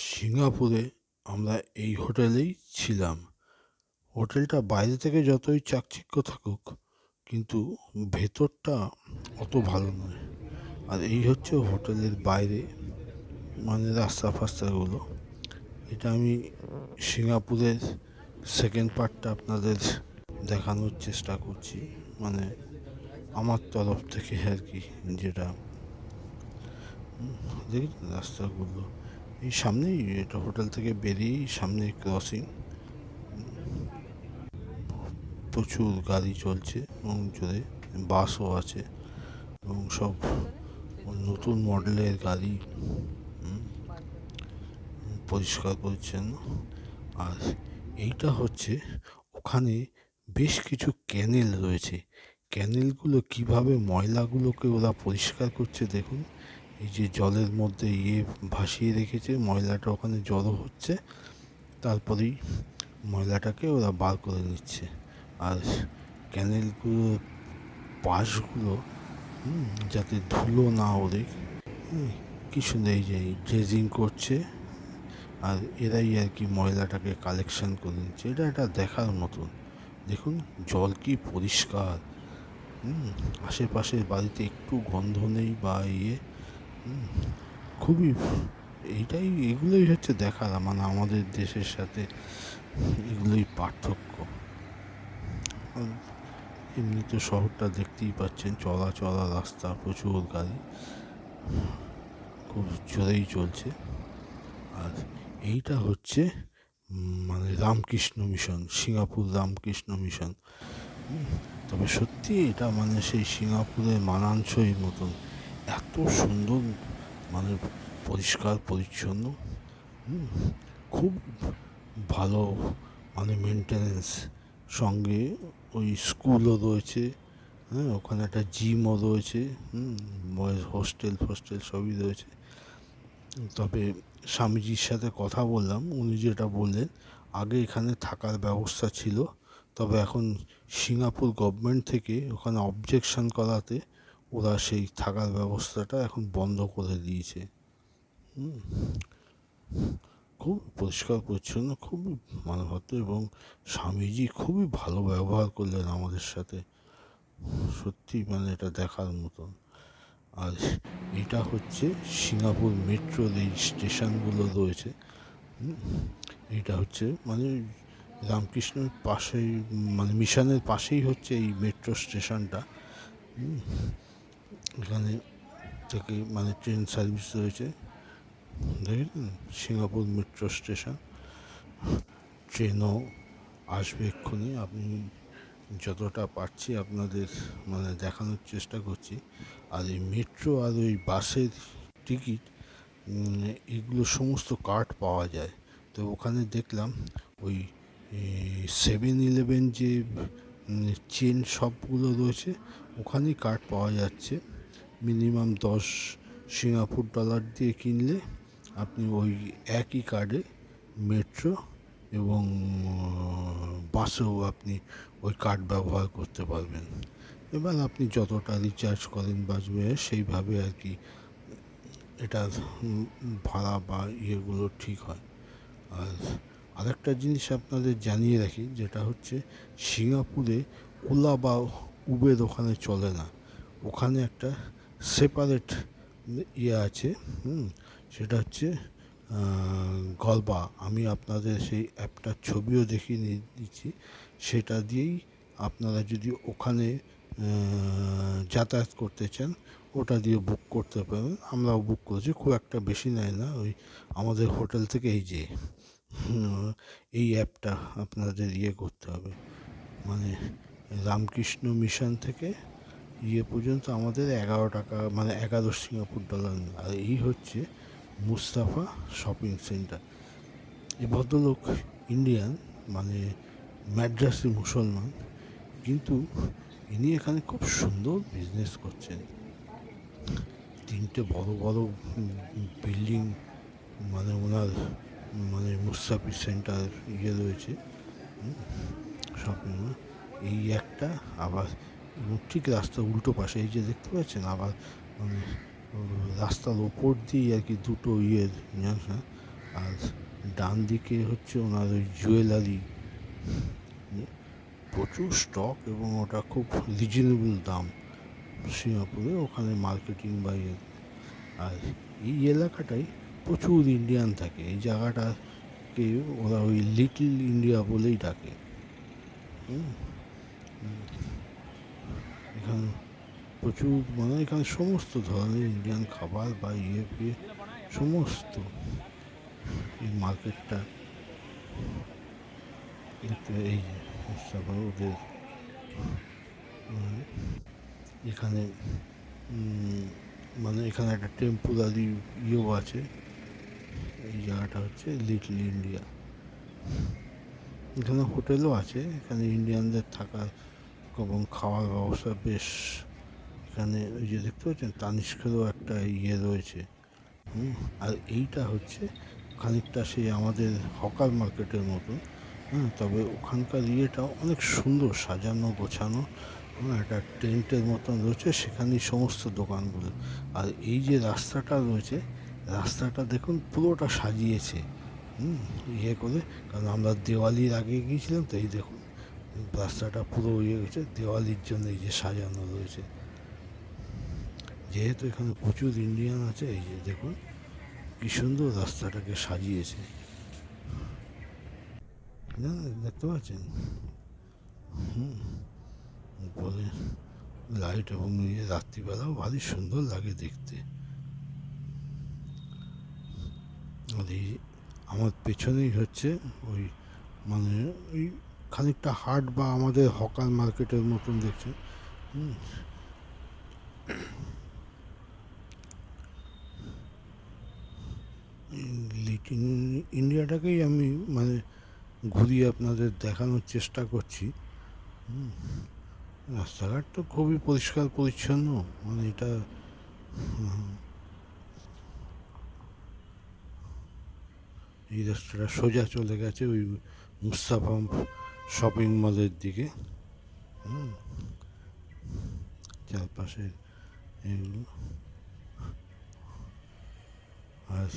সিঙ্গাপুরে আমরা এই হোটেলেই ছিলাম। হোটেলটা বাইরে থেকে যতই চাকচিক্য থাকুক, কিন্তু ভেতরটা অত ভালো নয়। আর এই হচ্ছে হোটেলের বাইরে, মানে রাস্তা ফাস্তাগুলো। এটা আমি সিঙ্গাপুরের সেকেন্ড পার্টটা আপনাদের দেখানোর চেষ্টা করছি, মানে আমার তরফ থেকে আর কি। যেটা দেখেছেন রাস্তাগুলো, এই সামনেই, এটা হোটেল থেকে বেরিয়েই সামনে ক্রসিং, প্রচুর গাড়ি চলছে এবং জোরে বাসও আছে এবং সব নতুন মডেলের গাড়ি, পরিষ্কার পরিচ্ছন্ন। আর এইটা হচ্ছে, ওখানে বেশ কিছু ক্যানেল রয়েছে। ক্যানেলগুলো কিভাবে ময়লাগুলোকে ওরা পরিষ্কার করছে দেখুন। এই যে জলের মধ্যে ভাসিয়ে রেখেছে, ময়লাটা ওখানে জড়ো হচ্ছে, তারপরেই ময়লাটাকে ওরা বার করে নিচ্ছে। আর ক্যানেলগুলোর পাশগুলো যাতে ধুলো না ওড়ে, কি সুন্দর এই যে ড্রেজিং করছে, আর এরাই আর কি ময়লাটাকে কালেকশন করে নিচ্ছে। এটা দেখার মতন। দেখুন জল কি পরিষ্কার, আশেপাশের বাড়িতে একটু গন্ধ নেই বা খুবই, এগুলোই হচ্ছে দেখার, মানে আমাদের দেশের সাথে এগুলোই পার্থক্য। এমনি তো শহরটা দেখতেই পাচ্ছেন, চলা চলা রাস্তা, প্রচুর গাড়ি, খুব জোরেই চলছে। আর এইটা হচ্ছে মানে Ramakrishna mission, Singapore Ramakrishna mission. তবে সত্যি এটা মানে সেই সিঙ্গাপুরের মানানসই মতন, এত সুন্দর, মানে পরিষ্কার পরিচ্ছন্ন, খুব ভালো, মানে মেনটেনেন্স। সঙ্গে ওই স্কুলও রয়েছে, ওখানে একটা জিমও রয়েছে, বয়েজ হোস্টেল ফোস্টেল সবই রয়েছে। তবে স্বামীজির সাথে কথা বললাম, উনি যেটা বললেন, আগে এখানে থাকার ব্যবস্থা ছিল, তবে এখন সিঙ্গাপুর গভর্নমেন্ট থেকে ওখানে অবজেকশন করাতে ওরা সেই থাকার ব্যবস্থাটা এখন বন্ধ করে দিয়েছে। খুব পরিষ্কার পরিচ্ছন্ন, খুবই মানভদ্র, এবং স্বামীজি খুবই ভালো ব্যবহার করলেন আমাদের সাথে। সত্যি মানে এটা দেখার মতন। আর এটা হচ্ছে সিঙ্গাপুর মেট্রো রেল স্টেশনগুলো রয়েছে। এটা হচ্ছে মানে রামকৃষ্ণের পাশেই, মানে মিশনের পাশেই হচ্ছে এই মেট্রো স্টেশনটা। এখানে থেকে মানে ট্রেন সার্ভিস রয়েছে, দেখেছেন সিঙ্গাপুর মেট্রো স্টেশন। ট্রেনও আসবে এক্ষুনি। আপনি যতটা পারছি আপনাদের মানে দেখানোর চেষ্টা করছি। আর এই মেট্রো আর ওই বাসের টিকিট, এগুলো সমস্ত কার্ড পাওয়া যায়। তো ওখানে দেখলাম ওই 7-11 যে চেন শপগুলো রয়েছে, ওখানেই কার্ড পাওয়া যাচ্ছে। মিনিমাম 10 সিঙ্গাপুর ডলার দিয়ে কিনলে আপনি ওই একই কার্ডে মেট্রো এবং বাসেও আপনি ওই কার্ড ব্যবহার করতে পারবেন। এবার আপনি যতটা রিচার্জ করেন বাঁচবে, সেইভাবে আর কি এটার ভাড়া বা ইয়েগুলো ঠিক হয়। আর আরেকটা জিনিস আপনাদের জানিয়ে রাখি, যেটা হচ্ছে সিঙ্গাপুরে ওলা বা উবের ওখানে চলে না। ওখানে একটা সেপারেট ইয়ে আছে, সেটা হচ্ছে গলবা। আমি আপনাদের সেই অ্যাপটার ছবিও দেখিয়ে দিচ্ছি। সেটা দিয়েই আপনারা যদি ওখানে যাতায়াত করতে চান, ওটা দিয়ে বুক করতে পারেন। আমরাও বুক করেছি, খুব একটা বেশি নেয় না। ওই আমাদের হোটেল থেকে এই অ্যাপটা আপনাদের করতে হবে, মানে রামকৃষ্ণ মিশন থেকে পর্যন্ত আমাদের 11 টাকা, মানে 11 সিঙ্গাপুর ডলার। আর এই হচ্ছে মুস্তাফা শপিং সেন্টার। এই ভদ্রলোক ইন্ডিয়ান, মানে ম্যাড্রাসি মুসলমান, কিন্তু ইনি এখানে খুব সুন্দর বিজনেস করছেন। 3টে বড় বড় বিল্ডিং, মানে ওনার মানে মুস্তাফি সেন্টার রয়েছে, শপিং মল। এই একটা, আবার ঠিক রাস্তার উল্টো পাশে এই যে দেখতে পাচ্ছেন, আবার মানে রাস্তার ওপর দিয়েই আর কি দুটো আর ডান দিকে হচ্ছে ওনার ওই জুয়েলারি, প্রচুর স্টক এবং ওটা খুব রিজনেবল দাম সিঙ্গাপুরে, ওখানে মার্কেটিং বা ইয়ে। আর এই এলাকাটায় প্রচুর ইন্ডিয়ান থাকে, এই জায়গাটাকে ওরা ওই লিটল ইন্ডিয়া বলেই ডাকে। এখানে প্রচুর মানে এখানে সমস্ত ধরনের ইন্ডিয়ান খাবার বা ইয়ে ফিয়ে সমস্ত, এই মার্কেটটা দেখতে, এই যে তারপর ওদের এখানে মানে এখানে একটা টেম্পোরারি ইয়েও আছে। এই জায়গাটা হচ্ছে লিটল ইন্ডিয়া। এখানে হোটেলও আছে, এখানে ইন্ডিয়ানদের থাকার এবং খাওয়ার ব্যবস্থা বেশ। এখানে ওই যে দেখতে পাচ্ছেন তানিষ্কেরও একটা ইয়ে রয়েছে। আর এইটা হচ্ছে খানিকটা সেই আমাদের হকার মার্কেটের মতন। তবে ওখানকার ইয়েটা অনেক সুন্দর সাজানো গোছানো। একটা টেন্টের মতন রয়েছে, সেখানেই সমস্ত দোকানগুলো। আর এই যে রাস্তাটা রয়েছে, রাস্তাটা দেখুন পুরোটা সাজিয়েছে ইয়ে করে, কারণ আমরা দেওয়ালির আগে গিয়েছিলাম তো। এই দেখুন রাস্তাটা পুরো ইয়ে হয়েছে দেওয়ালির জন্য, এই যে সাজানো রয়েছে। যেহেতু এখানে প্রচুর ইন্ডিয়ান আছে, এই যে দেখুন কি সুন্দর রাস্তাটাকে সাজিয়েছে, দেখতে পাচ্ছেন। বলে লাইট এবং ইয়ে রাত্রিবেলাও ভারী সুন্দর লাগে দেখতে। আর এই আমার পেছনেই হচ্ছে ওই মানে ওই খানিকটা হাট বা আমাদের হকার মার্কেটের মতন দেখছেন। লিটিল ইন্ডিয়াটাকেই আমি মানে ঘুরিয়ে আপনাদের দেখানোর চেষ্টা করছি। রাস্তাঘাট তো খুবই পরিষ্কার পরিচ্ছন্ন, মানে এটা এই রাস্তাটা সোজা চলে গেছে ওই মুস্তাফা শপিং মলের দিকে। চারপাশে এগুলো। আর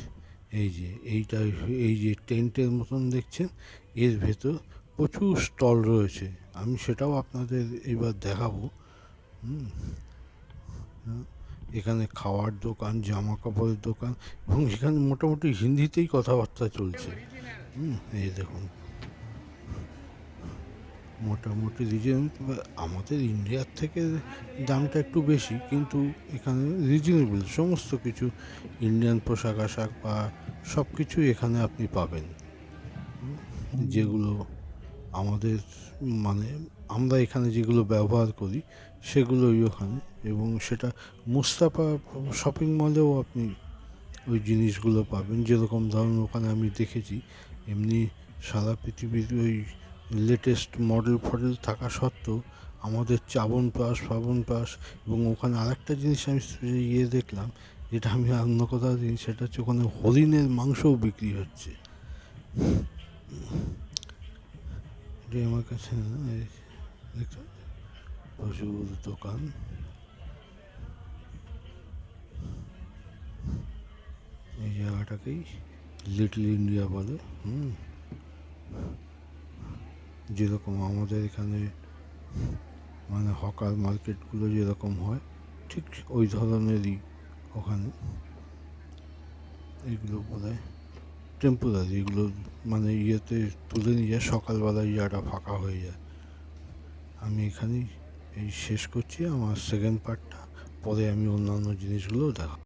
এই যে টেন্টের মতন দেখছেন, এর ভেতর প্রচুর স্টল রয়েছে, আমি সেটাও আপনাদের এবার দেখাবো। এখানে খাওয়ার দোকান, জামা কাপড়ের দোকান, এবং এখানে মোটামুটি হিন্দিতেই কথাবার্তা চলছে। এই দেখুন মোটামুটি রিজনেবল। আমাদের ইন্ডিয়ার থেকে দামটা একটু বেশি, কিন্তু এখানে রিজনেবল সমস্ত কিছু। ইন্ডিয়ান পোশাক আশাক বা সব কিছুই এখানে আপনি পাবেন, যেগুলো আমাদের মানে আমরা এখানে যেগুলো ব্যবহার করি সেগুলোই ওখানে। এবং সেটা মুস্তাফা শপিং মলেও আপনি ওই জিনিসগুলো পাবেন, যেরকম ধরুন ওখানে আমি দেখেছি। এমনি সারা পৃথিবীর ওই লেটেস্ট মডেল ফডেল থাকা সত্ত্বেও আমাদের চাবনপ্রাশ এবং ওখানে আরেকটা জিনিস আমি ইয়ে দেখলাম, যেটা আমি অন্য কোথাও দিই, সেটা হচ্ছে ওখানে হরিণের মাংসও বিক্রি হচ্ছে। এটাই আমার কাছে প্রচুর দোকান। এই জায়গাটাকেই লিটল ইন্ডিয়া বলে। যেরকম আমাদের এখানে মানে হকার মার্কেটগুলো যেরকম হয়, ঠিক ওই ধরনেরই ওখানে। এগুলো বোধহয় টেম্পোরারি, এগুলো মানে ইয়েতে তুলে নিয়ে যায়, সকালবেলা ইয়াটা ফাঁকা হয়ে যায়। আমি এখানেই শেষ করছি আমার সেকেন্ড পার্টটা, পরে আমি অন্যান্য জিনিসগুলো দেখাবো।